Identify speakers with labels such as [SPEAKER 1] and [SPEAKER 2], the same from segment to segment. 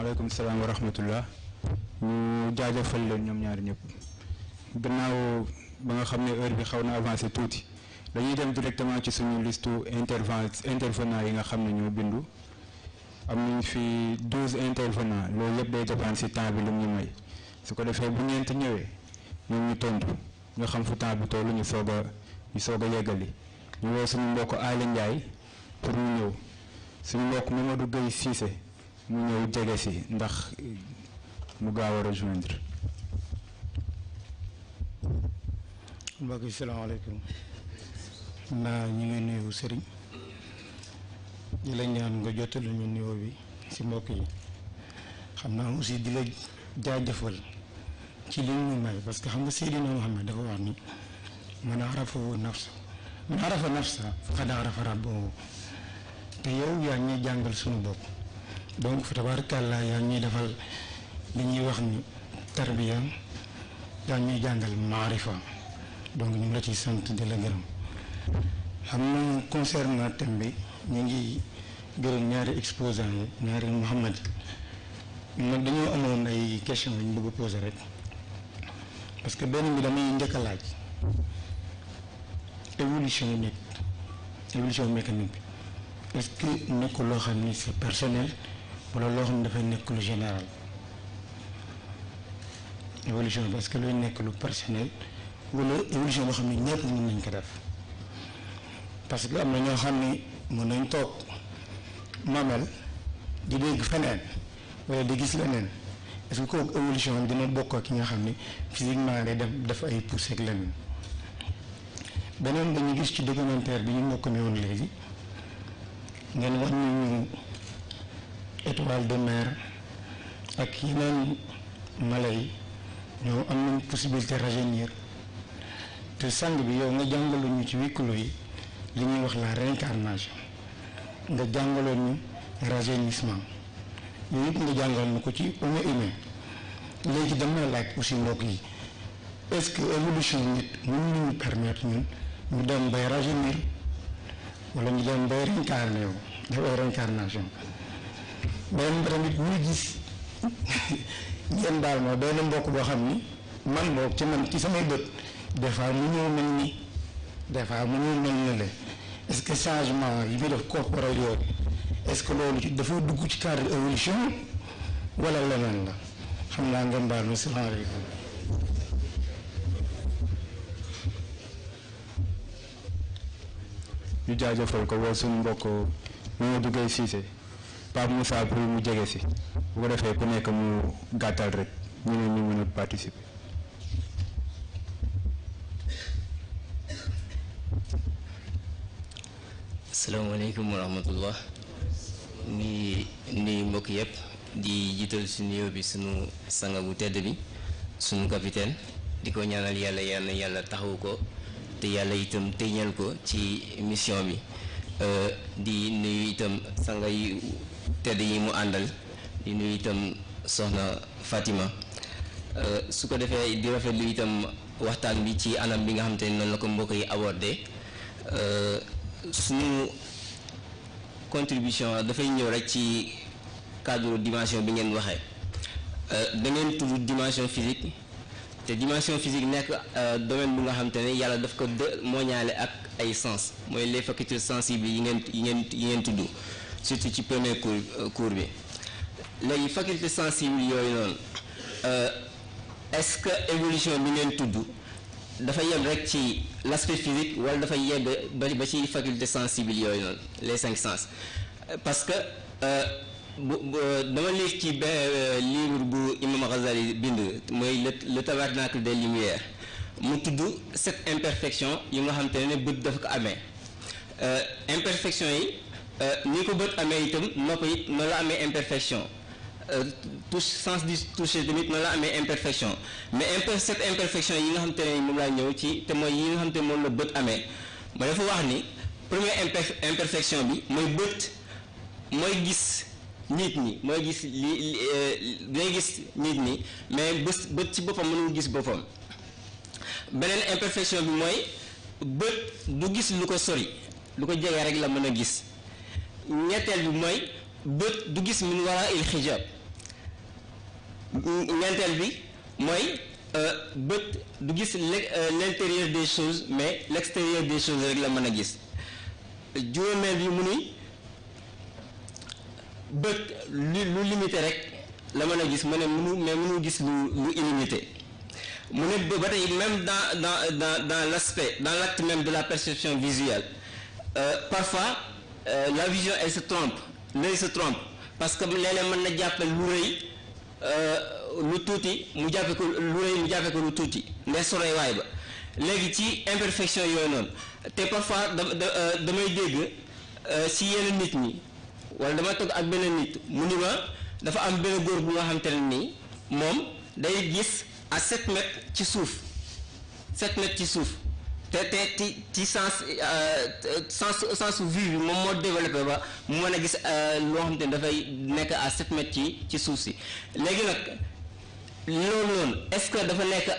[SPEAKER 1] waaleykum salaam wa rahmatullah. ñu jaajëfal leen ñoom ñaari ñëpp gannaaw ba nga xam ne heure bi xaw na avancé tuuti dañuy dem directement ci suñu liste intervenant yi nga xam ne ñoo bindu am nañ fi 12 intervenants loolu yëpp day dépendre si temps bi lu ñu may su ko defee bu ñeent ñëwee ñoom ñu tontu nga xam fu temps bi tollu ñu soog a yeggali ñu woo suñu mbokk Aly Ndiaye pour mu ñëw suñu mbokk Mamadou Gueye Cissé mu ñëw jege si ndax mu gaaw a rejoindre.
[SPEAKER 2] mbokk yi salaamaaleykum naa ñu ngi nuyu sëriñ di la ñaan nga jottali ñu nuyoo bi ci mbokk yi xam naa aussi di la jaajëfal ci li ñu may parce que xam nga Seydina Muhammad dafa wax ni man arafa nafsa faqad arafa rabbahu te yow yaa ñuy jàngal suñu bopp donc fa tabarakallah yaa ñuy defal li ñuy wax ni tarbiya yaa ñuy jàngal maarifa donc ñu ngi la ciy sant di la gërëm xam na concernant thème bi ñu ngi gërëm ñaari exposants yi ñaari Muhammad nag dañoo amoon ay questions yu ñu bëgg a poser rek parce que benn bi damay njëkk a laaj évolution nit évolution mécanique bi est-ce que nekkul loo xam ni c'est personnel wala loo xam ne dafay nekk lu général évolution bi est-ce que luy nekk lu personnel wala évolution boo xam ne ñëpp mën nañ ko def parce que am na ñoo xam ni mën nañ toog mamel di dégg feneen wala di gis leneen est-ce que kooku évolution am dina bokk ak ki nga xam ni physiquement day def ay poussé ak leneen beneen dañu gis ci documentaire bi ñu mbokk mi woon léegi ngeen wax ñu étoile de mer ak yeneen mala yi ñoo am nañ possibilité rajeunir te sang bi yow nga jàngaloon ñu ci wikkulu yi li ñuy wax la réincarnation nga jàngaloon ñu rajeunissement yooyu yëpp nga jàngal ñu ko ci homo humain léegi dama laaj aussi mbokk yi est-ce que évolution nit mën nañu permettre ñun ñu dem bay rajeunir wala ñu dem bay réincarné wu def ay réincarnation beneen tamit ñu gis ngeen daal ma benn mbokk boo xam ni man boog ci man ci samay bët des fois mu ñëw mel ni des fois mu ñëw mel ni la est-ce que changement yi muy def corporel yooyu est-ce que loolu dafa dugg ci cadre évolution wala leneen la xam naa ngeen baal ma salaamaaleykum.
[SPEAKER 1] ñu jaajëfal ko woo suñu mbokk Mamadou Gueye Cissé Pape Moussa pour mu jege si bu ko defee ku nekk mu gàttal rek ñu ne ñu mën a participer.
[SPEAKER 3] asalaamaaleykum wa rahmatullah ni mbokk yëpp di jiital suñu nuyoo bi suñu sanga bu tedd bi suñu capitaine di ko ñaanal yàlla taxawu ko te yàlla itam téñal ko ci mission bi di nuyu itam sanga yi tedd yi mu àndal di nuyu itam soxna Fatima su ko defee di rafetlu itam waxtaan bi ci anam bi nga xam te ne noonu la ko mbokk yi abordé suñu contribution dafay ñëw rek ci cadre dimension bi ngeen waxee da ngeen tudd dimension physique te dimension physique nekk domaine bu nga xam te ne yàlla daf ko mooñaale ak ay sens mooy les facultés sensibles yi ngeen tudd surtout ci premier cours bi léegi faculté sensible yooyu noonu est-ce que évolution bi ngeen tudd dafa yem rek ci l'aspect physique wala dafa yegg ba ci faculté sensible yooyu noonu les 5 sens parce que dama lire ci livre bu Imam Ghazali bind mooy le tabernacle des lumières mu tudd 7 imperfections yi nga xam te ne bët dafa ko amee imperfection yi ni ko bët amee itam nopp it noonu la amee imperfection touche sens du toucher tamit noonu la amee imperfection mais cette imperfection yi nga xam te ne moom laa ñëw ci te mooy yi nga xam te ne moom la bët amee ma dafa wax ni première imperfection bi mooy bët mooy gis nit ñi mooy gis day gis nit ñi mais bët ci boppam mënul gis boppam beneen imperfection bi mooy bët du gis lu ko sori lu ko jege rek la mën a gis ñetteel bi mooy bët du gis min wara il xijaab ñeenteel bi mooy bët du gis l'intérieur des choses mais l'extérieur des choses rek la mën a gis. juróomeel bi mu ni bët lu limité rek la mën a gis mu ne mënu gis lu illimité. mu ne ba tey même dans l'acte même de la perception visuelle parfois la vision elle se trompe, l'œil se trompe parce que léeg-léeg mën na jàppe lu rëy lu tuuti mu jàppe ko lu rëy mu jàppe ko lu tuuti ne soroy waay ba léegi ci imperfection yooyu noonu te parfois damay dégg si yenn nit ñi wala dama toog ak benn nit mu ni ma dafa am benn góor bu nga xam te ne nii moom day gis à 7 mètres ci suuf 7 mètres ci suuf te ci sens vue bi moom moo développé ba mu mën a gis loo xam te ne dafay nekk à 7 mètres ci suuf si léegi nag loolu noonu est-ce que dafa nekk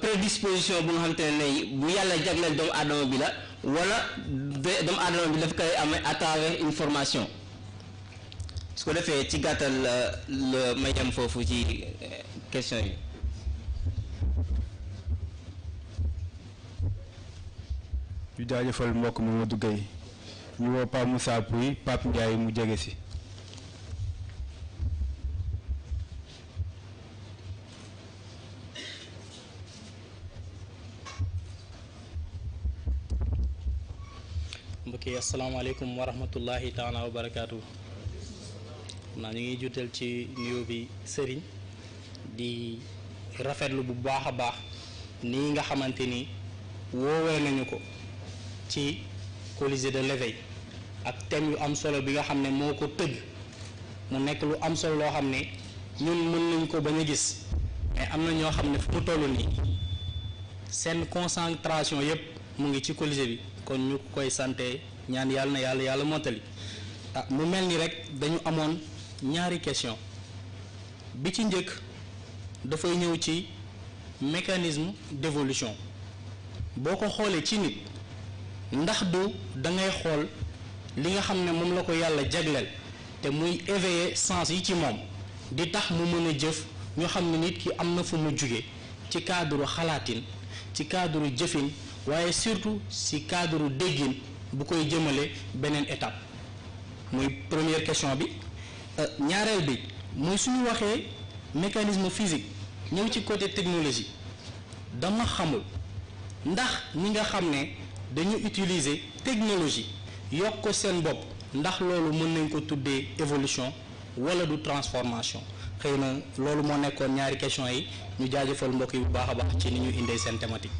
[SPEAKER 3] prédisposition bu nga xam te ne bu yàlla jagleel doomu aadama bi la wala doomu aadama bi dafa koy amee à travers une formation su ko defee ci gàttal la may am foofu ci question yi.
[SPEAKER 1] ñu jaajëfal mbokk Mamadou Gueye ñu woo Pape Moussa Pouy Pape Ndiaye mu jege si.
[SPEAKER 4] mbokk yi asalaamaaleykum wa rahmatullahi taala wa barakaatu. naa ñu ngi juutal ci nuyoo bi sëriñ di rafetlu bu baax a baax nii nga xamante ni woowee nañu ko ci Colisée de l'éveil ak thème yu am solo bi nga xam ne moo ko tëgg mu nekk lu am solo loo xam ne ñun mën nañ ko bañ a gis mais am na ñoo xam ne fu mu toll nii seen concentration yépp mu ngi ci Colisée bi kon ñu koy sante ñaan yàlla na yàlla mottali mu mel ni rek dañu amoon ñaari question bi ci njëkk dafay ñëw ci mécanisme d'évolution boo ko xoolee ci nit ndax du da ngay xool li nga xam ne moom la ko yàlla jagleel te muy éveiller sens yi ci moom di tax mu mën a jëf ñu xam ne nit ki am na fu mu jóge ci cadre xalaatin ci cadre jëfin waaye surtout ci cadre déggin bu koy jëmale beneen étape muy première question bi. ñaareel bi mooy suñu waxee mécanisme physique ñëw ci côté technologie dama xamul ndax ñi nga xam ne dañu utiliser technologie yokk ko seen bopp ndax loolu mën nañ ko tuddee évolution wala du transformation xëy na loolu moo nekkoon ñaari question yi ñu jaajëfal mbokk yi bu baax a baax ci ni ñu indee seen thématique.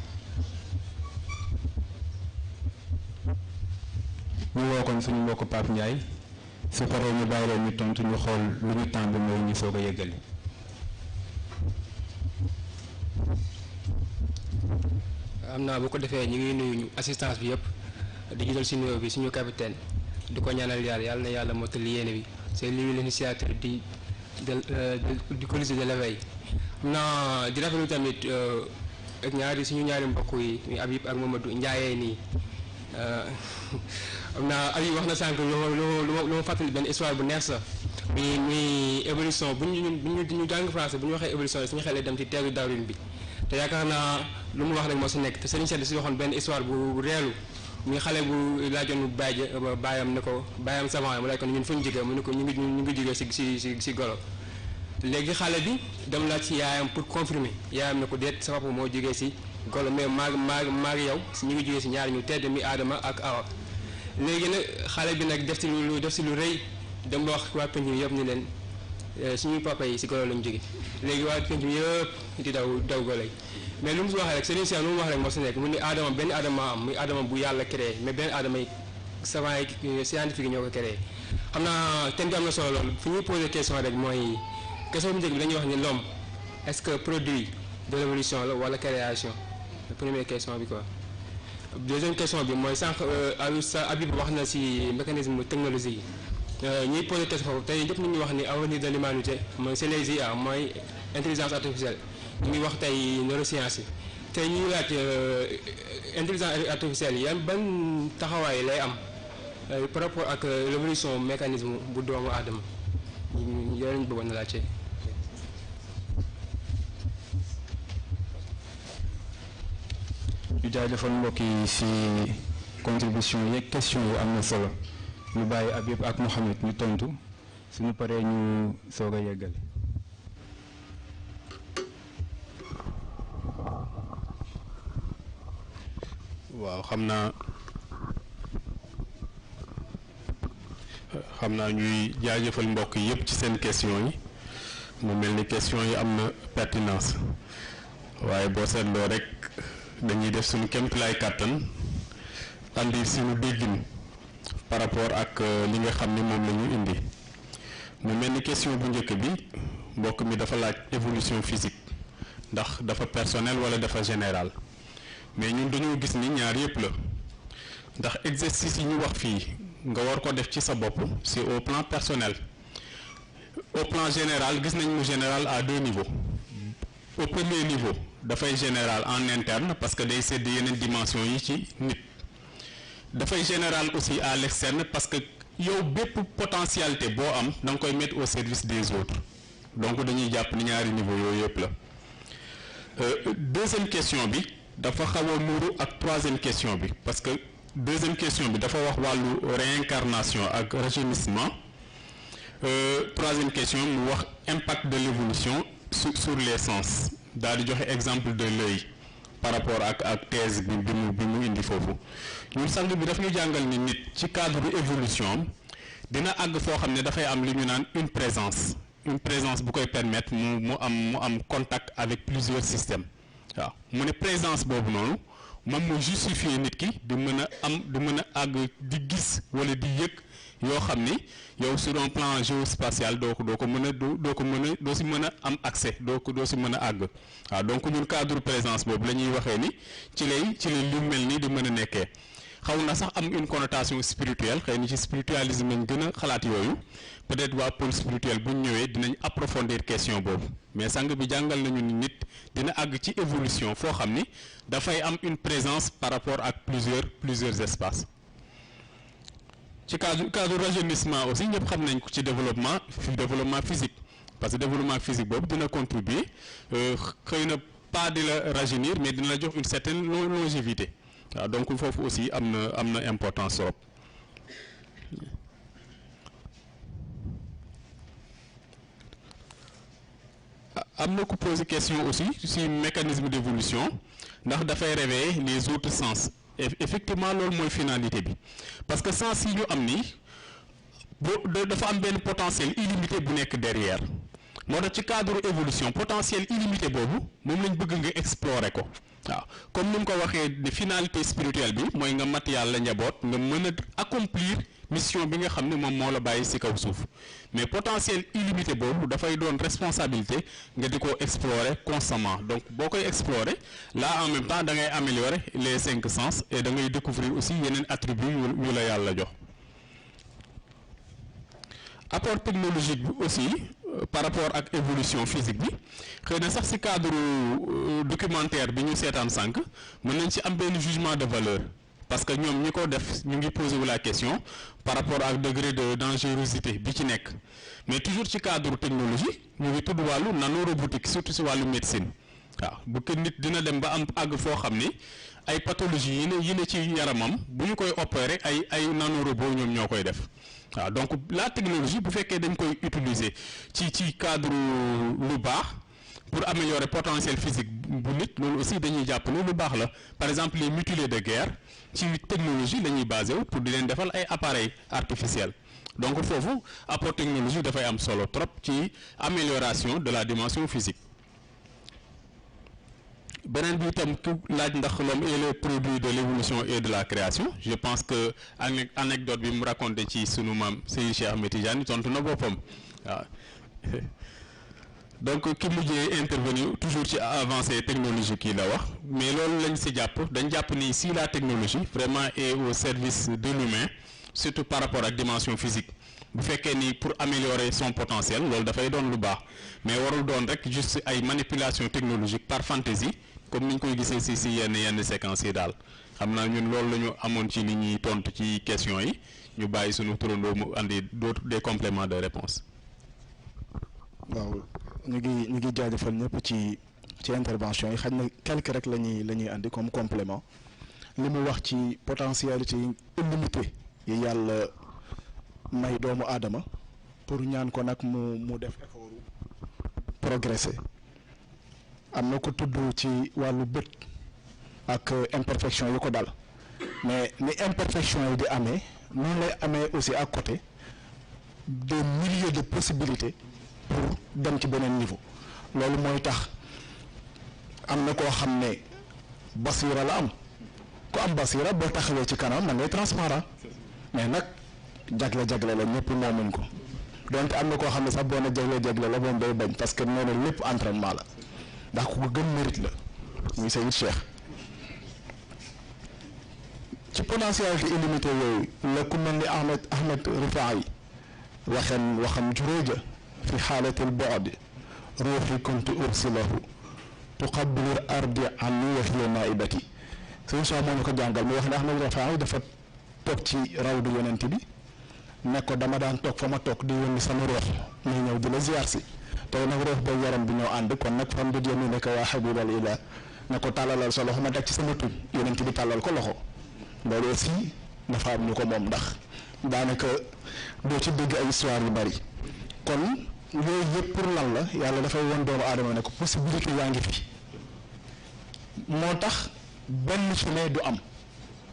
[SPEAKER 1] ñu woo kon suñu mbokk Pape Ndiaye su paree ñu bàyyi leen ñu tontu ñu xool lu ñu temps bi mooy ñu soog a yëggali.
[SPEAKER 5] am naa bu ko defee ñu ngi nuyu ñu assistance bi yëpp di jiital si nuyoo bi suñu capitaine di ko ñaanal yàlla na yàlla mottali yéene bi c'est lui l'initiateur di Colisée de l'éveil. am naa di rafetlu tamit ak suñu ñaari mbokk yi muy Habib ak Mamadou Ndiaye nii am naa Habib wax na sànq lu ma fàttali benn histoire bu neex sax muy évolution bu ñu jàng français bu ñu waxee évolution suñu xelee dem ci teeru Darwin bi te yaakaar naa lu mu wax rek moo si nekk te Serigne Sène si waxoon benn histoire bu reelu muy xale bu laajoon baayam ne ko baayam savant mu lay ko ñun fu ñu jógee mu ne ko ñu ngi jógee si golo léegi xale bi dem laaj si yaayam pour confirmer yaayam ne ko déet sa papa moo jógee si golo mais maag yow ñu ngi jógee si ñaari ñu tedd mi Adama ak Awa léegi nag xale bi nag def si lu rëy dem ba wax waa penc mi yëpp ni leen suñuy papa yi si golo lañu jóge léegi waa penc mi yëpp di daw golo yi mais lu mu si waxee rek Serigne Cheikh lu mu wax rek moo si nekk mu ni Adama benn Adama am muy Adama bu yàlla créé mais benn Adama yi savant yi scientifique yi ñoo ko créé xam naa thème bi am na solo loolu fi ñuy posé question rek mooy question bu njëkk bi dañuy wax ni l'homme est-ce que produit de l'évolution la wala création la première question bi quoi. deuxième question bi mooy sànq Habib wax na si mécanisme technologie yi ñuy posé question foofu tey ñëpp ñu ngi wax ni avenir de l'humanité mooy c'est les IA mooy intelligence artificielle ñu ngi wax tey neurosciences yi tey ñuy laaj intelligence artificielle yan ban taxawaay lay am par rapport ak l'évolution mécanisme bu doomu aadama yooyu lañu bëggoon a laajte.
[SPEAKER 1] ñu jaajëfal mbokk yi si contribution yeeg question yi am na solo ñu bàyyi Habib ak Mouhamed ñu tontu suñu paree ñu soog a yeggale.
[SPEAKER 6] waaw xam naa ñuy jaajëfal mbokk yi yëpp ci seen question yi mu mel ni question yi am na pertinence waaye boo seetloo rek dañuy def suñu kéemtulaay kàttan andi suñu déggin par rapport ak li nga xam ni moom la ñu indi mu mel ni question bu njëkk bi mbokk mi dafa laaj évolution physique ndax dafa personnel wala dafa général mais ñun dañoo gis ni ñaar yëpp la ndax exercice yi ñu wax fii nga war ko def ci sa bopp c'est au plan personnel au plan général gis nañ mu général à deux niveaux au premier niveau dafay général en interne parce que day sédd yeneen dimension yi ci nit dafay général aussi à l'externe parce que yow bépp potentialité boo am da nga koy mettre au service des autres donc dañuy jàpp ni ñaari niveau yooyu yëpp la deuxième question bi dafa xaw a muuru ak troisième question bi parce que deuxième question bi dafa wax wàllu réincarnation ak rajeunissement troisième question mu wax impact de l'évolution sur les sens daal di joxe exemple de l'œil par rapport ak thèse bi mu indi foofu ñun sang bi daf ñu jàngal ni nit ci cadre évolution dina àgg foo xam ne dafay am li ñu naan une présence bu koy permettre mu am contact avec plusieurs systèmes waaw mu ne présence boobu noonu moom mu justifier nit ki di mën a àgg di gis wala di yëg yoo xam ni yow sur un plan géospatial doo si mën a am accès doo si mën a àgg waaw donc ñun cadre présence boobu la ñuy waxee ni ci lay lu mel ni di mën a nekkee xaw na sax am une connotation spirituelle xëy ni ci spiritualisme lañ gën a xalaat yooyu peut-être waa pôle spirituel bu ñu ñëwee dinañ approfondir question boobu mais sang bi jàngal nañu ni nit dina àgg ci évolution foo xam ni dafay am une présence par rapport ak plusieurs espaces ci cadre rajeunissement aussi ñëpp xam nañ ko ci développement physique parce que développement physique boobu dina contribuer xëy na pas di la rajeunir mais dina la jox une certaine longévité waaw donc foofu aussi am na importance trop. am na ku poser question aussi ci mécanisme d'évolution ndax dafay réveiller les autres sens effectivement loolu mooy finalité bi parce que sens yi ñu am nii dafa am benn potentiel illimité bu nekk derrière moo tax ci cadre évolution potentiel illimité boobu moom lañ bëgg nga explorer ko waaw comme ni mu ko waxee ne finalité spirituelle bi mooy nga mat yàlla njaboot nga mën a accomplir mission bi nga xam ne moom moo la bàyyi ci kaw suuf mais potentiel illimité boobu dafay doon responsabilité nga di ko explorer constamment donc boo koy explorer là en même temps da ngay améliorer les 5 sens et da ngay découvrir aussi yeneen attributs yu la yàlla jox apport technologique bi aussi par rapport ak évolution physique bi xëy na sax ci cadre documentaire bi ñu seetaan sànq mën nañ ci am benn jugement de valeur parce que ñoom ñi ko def ñu ngi poser wu la question par rapport ak degré de dangerosité bi ci nekk mais toujours ci cadre technologie ñu ngi tudd wàllu nanorobotique surtout ci wàllu médecine waaw bu ko nit dina dem ba am àgg foo xam ni ay pathologie yi ne ci yaramam bu ñu koy opérer ay nanorobot ñoom ñoo koy def waaw donc la technologie bu fekkee dañ koy utiliser ci cadre lu baax pour améliorer potentiel physique bu nit loolu aussi dañuy jàpp ne lu baax la par exemple les mutilés de guerre ci technologie la ñuy basé wu pour di leen defal ay appareils artificiels donc foofu apport technologie dafay am solo trop ci amélioration de la dimension physique beneen bi itam ku laaj ndax l'homme est le produit de l'évolution et de la création je pense que anecdote bi mu raconté ci sunu maam Seydi Cheikh Ahmed Tidiane tontu na boppam waaw donc ki mujjee intervenir toujours ci avancée technologique yi la wax mais loolu lañ ci jàpp dañ jàpp ni si la technologie vraiment est au service de l'humain surtout par rapport ak dimension physique bu fekkee ni pour améliorer son potentiel loolu dafay doon lu baax mais warul doon rek juste ay manipulation technologique par fantaisie comme ni ñu koy gisee ci yenn séquences yi daal xam naa ñun loolu la ñu amoon ci li ñuy tontu ci question yi ñu bàyyi sunu turandoo mu andi des compléments de réponse.
[SPEAKER 2] waaw ñu ngi jaajëfal ñëpp ci
[SPEAKER 7] ci intervention yi xaj na quelque rek la ñuy andi comme complément li mu wax ci potentialité yi illimité yi yàlla may doomu aadama pour ñaan ko nag mu def effort progresser am na ko tudd ci wàllu bët ak imperfection yu ko dal mais ni imperfection yi di amee noonu lay amee aussi à côté des milliers de possibilités pour dem ci beneen niveau loolu mooy tax am na koo xam ne basira la am ku am basira boo taxawee ci kanam da ngay transparent mais nag jagle la ñëpp moomuñ ko donte am na koo xam ne sax boo na jagle la moom day bañ parce que nee na lépp entraînement la ndax ku ko gën mérite la muy Sayid Cheikh ci potentialité illimitée yooyu la ku mel ni Ahmed Rifaa'i waxam juróoja fi xaalatil bu'di ruuxi kuntu ursilahu tuqabbilu ardi anni wa hiya naibati suñu soo moo ñu ko jàngal mu wax ne Ahmed Rifaa'i dafa toog ci rawdu yonent bi ne ko dama daan toog fa ma toog di yónni sama ruux muy ñëw di la ziar si tey nag ruux boobu yaram bi ñoo ànd kon nag fam di yéen nekk waa xabibal ila ne ko tàllalal sa loxo ma teg ci sama tuñ yonent bi tàllal ko loxo loolu aussi dafa am ñu ko moom ndax daanaka doo ci dégg ay histoire yu bari kon yooyu yëpp pour lan la yàlla dafay won doomu aadama ne ko possibilité yaa ngi fi moo tax benn chemin du am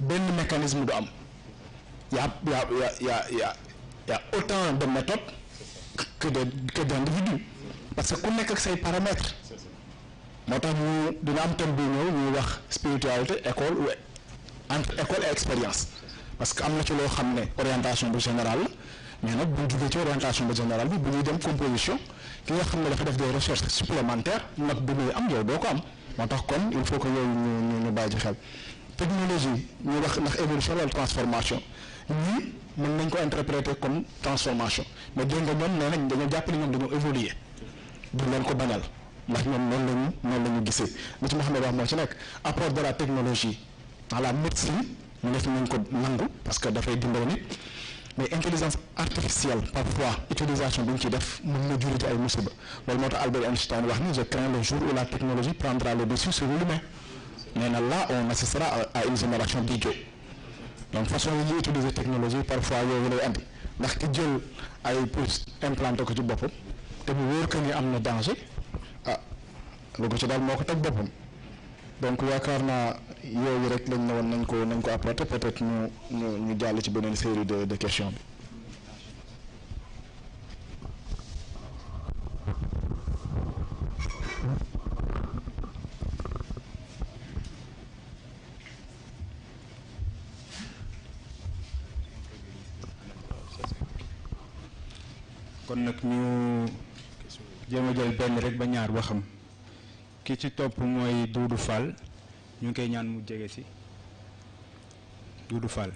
[SPEAKER 7] benn mécanisme du am y a autant de méthodes que d'individus parce que ku nekk ak say paramètres moo tax ñu dina am thème bi ñëw ñuy wax spiritualité école ou entre école et expérience parce que am na ci loo xam ne orientation bu générale la mais nag bu ñu jugee ci orientation bu générale bi bu ñuy dem composition ki nga xam ne dafa def des recherches supplémentaires nag bi muy am yow doo ko am moo tax kon il faut que yooyu ñu bàyyi ci xel technologie ñu wax ndax évolution wala transformation ñii mën nañ ko interpréter comme transformation mais dégg nga ñoom nee nañ dañoo jàpp ne ñoom dañoo évoluer du leen ko bañal ndax ñoom noonu la ñu gisee li ci Mouhamed wax moo ci nekk apport de la technologie dans la médecine ñu def nañ ko nangu parce que dafay dimbali nit mais intelligence artificielle parfois utilisation bi ñu ciy def mën na juriti ay musiba loolu moo tax Albert Einstein wax ni je crains le jour où la technologie prendra le dessus sur l'humain nee na là on assistera à une génération d'idiots donc façon yi ñuy utiliser technologie parfois yooyu lay andi ndax ki jël ay puces implanté ko ci boppam te mu wóor que ni am na danger lu ko ci daal moo ko teg boppam donc yaakaar naa yooyu rek lañ ne woon nañ ko apporter peut-être ñu jàll ci beneen série de questions bi.
[SPEAKER 1] kon nag ñu jéem a jël benn rek ba ñaar waxam ki ci topp mooy Doudou Fall ñu ngi koy ñaan mu jege si Doudou Fall.